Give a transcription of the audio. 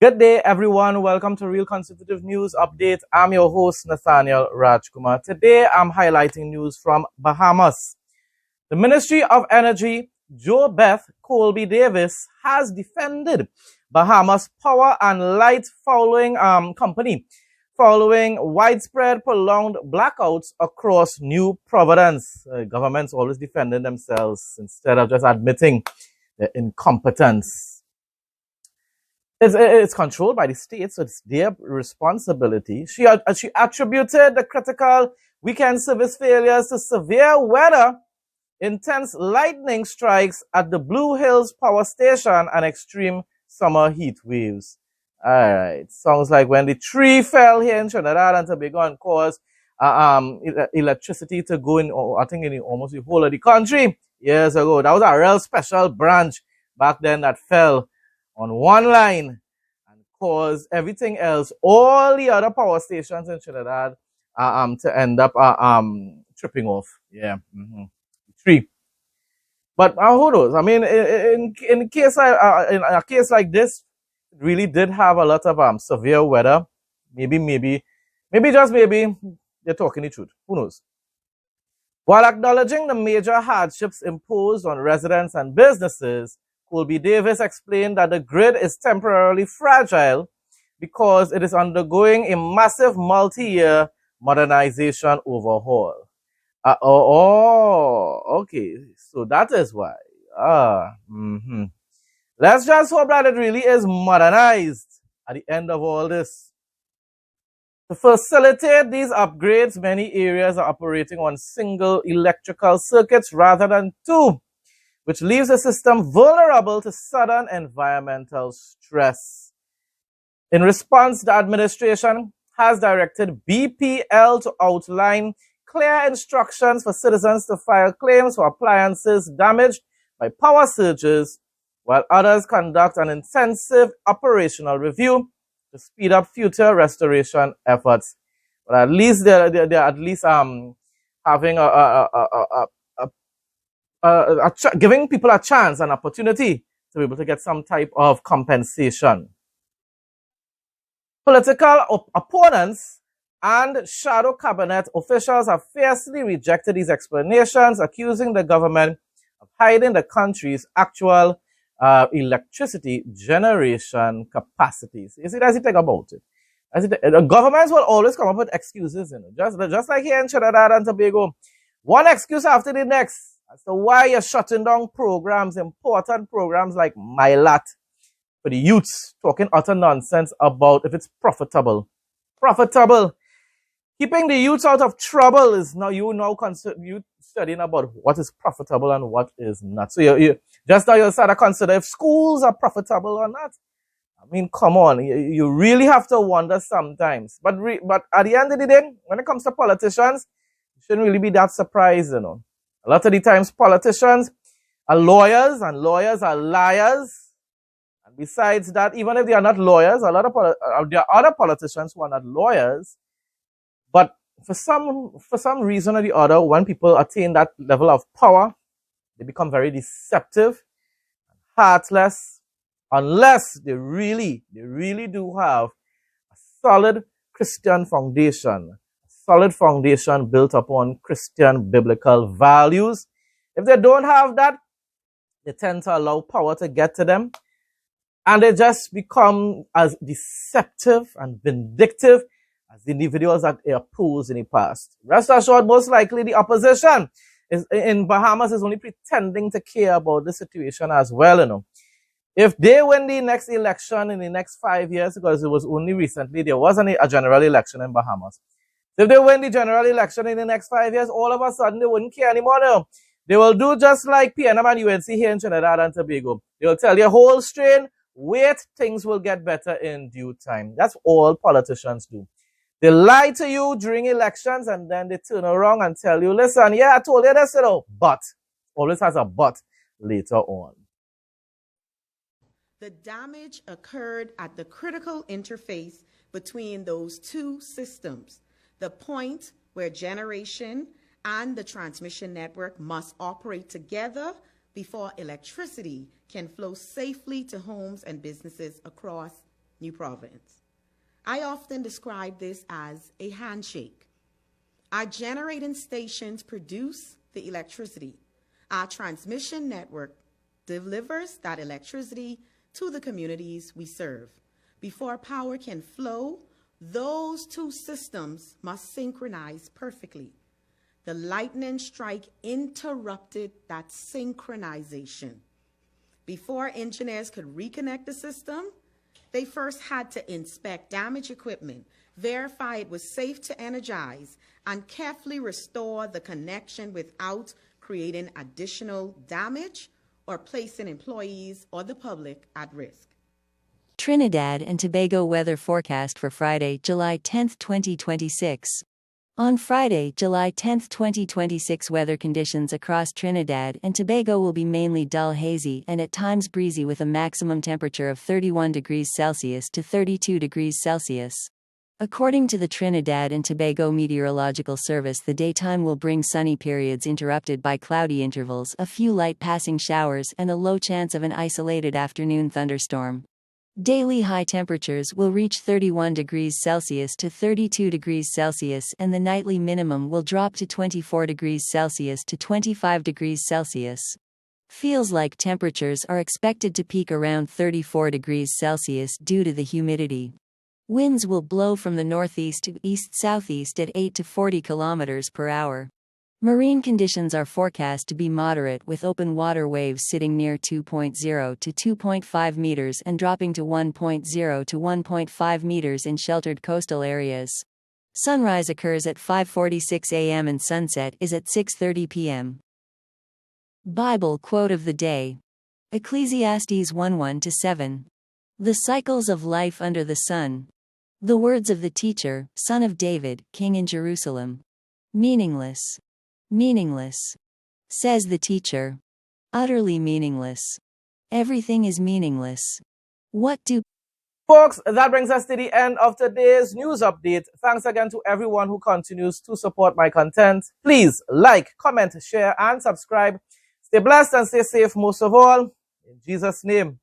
Good day, everyone. Welcome to Real Conservative News Update. I'm your host, Nathaniel Rajkumar. Today, I'm highlighting news from Bahamas. The Ministry of Energy, Joe Beth Colby Davis, has defended Bahamas Power and Light Company following widespread prolonged blackouts across New Providence. Governments always defending themselves instead of just admitting their incompetence. It's controlled by the state, so it's their responsibility. She attributed the critical weekend service failures to severe weather, intense lightning strikes at the Blue Hills Power Station, and extreme summer heat waves. All right, sounds like when the tree fell here in Trinidad and Tobago and caused electricity to go in, I think, in almost the whole of the country years ago. That was a real special branch back then that fell on one line and caused everything else, all the other power stations in Trinidad, to end up tripping off. Yeah, tree. But who knows? I mean, in a case like this, it really did have a lot of severe weather. Maybe just maybe they're talking the truth. Who knows? While acknowledging the major hardships imposed on residents and businesses, Colby Davis explained that the grid is temporarily fragile because it is undergoing a massive multi-year modernization overhaul. Okay. So that is why. Let's just hope that it really is modernized at the end of all this. To facilitate these upgrades, many areas are operating on single electrical circuits rather than two, which leaves the system vulnerable to sudden environmental stress. In response, the administration has directed BPL to outline clear instructions for citizens to file claims for appliances damaged by power surges, while others conduct an intensive operational review to speed up future restoration efforts. But at least they're at least having giving people a chance, an opportunity to be able to get some type of compensation. Political opponents and shadow cabinet officials have fiercely rejected these explanations, accusing the government of hiding the country's actual electricity generation capacities. You see, that's the thing about it. The governments will always come up with excuses, just like here in Trinidad and Tobago. One excuse after the next as to why you're shutting down programs, important programs like MyLat for the youths, talking utter nonsense about if it's profitable. Profitable. Keeping the youths out of trouble is now you studying about what is profitable and what is not. So you just now you start to consider if schools are profitable or not. I mean, come on, you really have to wonder sometimes. But at the end of the day, when it comes to politicians, you shouldn't really be that surprised, A lot of the times politicians are lawyers and lawyers are liars. And besides that, even if they are not lawyers, there are other politicians who are not lawyers. But for some reason or the other, when people attain that level of power, they become very deceptive and heartless, unless they really do have a solid Christian foundation. Solid foundation built upon Christian biblical values. If they don't have that, they tend to allow power to get to them, and they just become as deceptive and vindictive as the individuals that they opposed in the past. Rest assured, most likely the opposition in Bahamas is only pretending to care about the situation as well, If they win the next election in the next 5 years, because it was only recently, there wasn't a general election in Bahamas. If they win the general election in the next 5 years, all of a sudden they wouldn't care anymore now. They will do just like PNM and UNC here in Trinidad and Tobago. They will tell you whole strain, wait, things will get better in due time. That's all politicians do. They lie to you during elections and then they turn around and tell you, listen, yeah, I told you this, but. Always has a but later on. The damage occurred at the critical interface between those two systems, the point where generation and the transmission network must operate together before electricity can flow safely to homes and businesses across New Providence. I often describe this as a handshake. Our generating stations produce the electricity. Our transmission network delivers that electricity to the communities we serve. Before power can flow, those two systems must synchronize perfectly. The lightning strike interrupted that synchronization. Before engineers could reconnect the system, they first had to inspect damaged equipment, verify it was safe to energize, and carefully restore the connection without creating additional damage or placing employees or the public at risk. Trinidad and Tobago weather forecast for Friday, July 10, 2026. On Friday, July 10, 2026, weather conditions across Trinidad and Tobago will be mainly dull, hazy, and at times breezy with a maximum temperature of 31 degrees Celsius to 32 degrees Celsius. According to the Trinidad and Tobago Meteorological Service, the daytime will bring sunny periods interrupted by cloudy intervals, a few light passing showers, and a low chance of an isolated afternoon thunderstorm. Daily high temperatures will reach 31 degrees Celsius to 32 degrees Celsius, and the nightly minimum will drop to 24 degrees Celsius to 25 degrees Celsius. Feels like temperatures are expected to peak around 34 degrees Celsius due to the humidity. Winds will blow from the northeast to east-southeast at 8 to 40 kilometers per hour. Marine conditions are forecast to be moderate, with open water waves sitting near 2.0 to 2.5 meters and dropping to 1.0 to 1.5 meters in sheltered coastal areas. Sunrise occurs at 5:46 a.m. and sunset is at 6:30 p.m. Bible quote of the day. Ecclesiastes 1:1-7. The cycles of life under the sun. The words of the teacher, son of David, king in Jerusalem. Meaningless. Meaningless. Says the teacher. Utterly meaningless. Everything is meaningless. What do... Folks, that brings us to the end of today's news update. Thanks again to everyone who continues to support my content. Please like, comment, share, and subscribe. Stay blessed and stay safe most of all. In Jesus' name.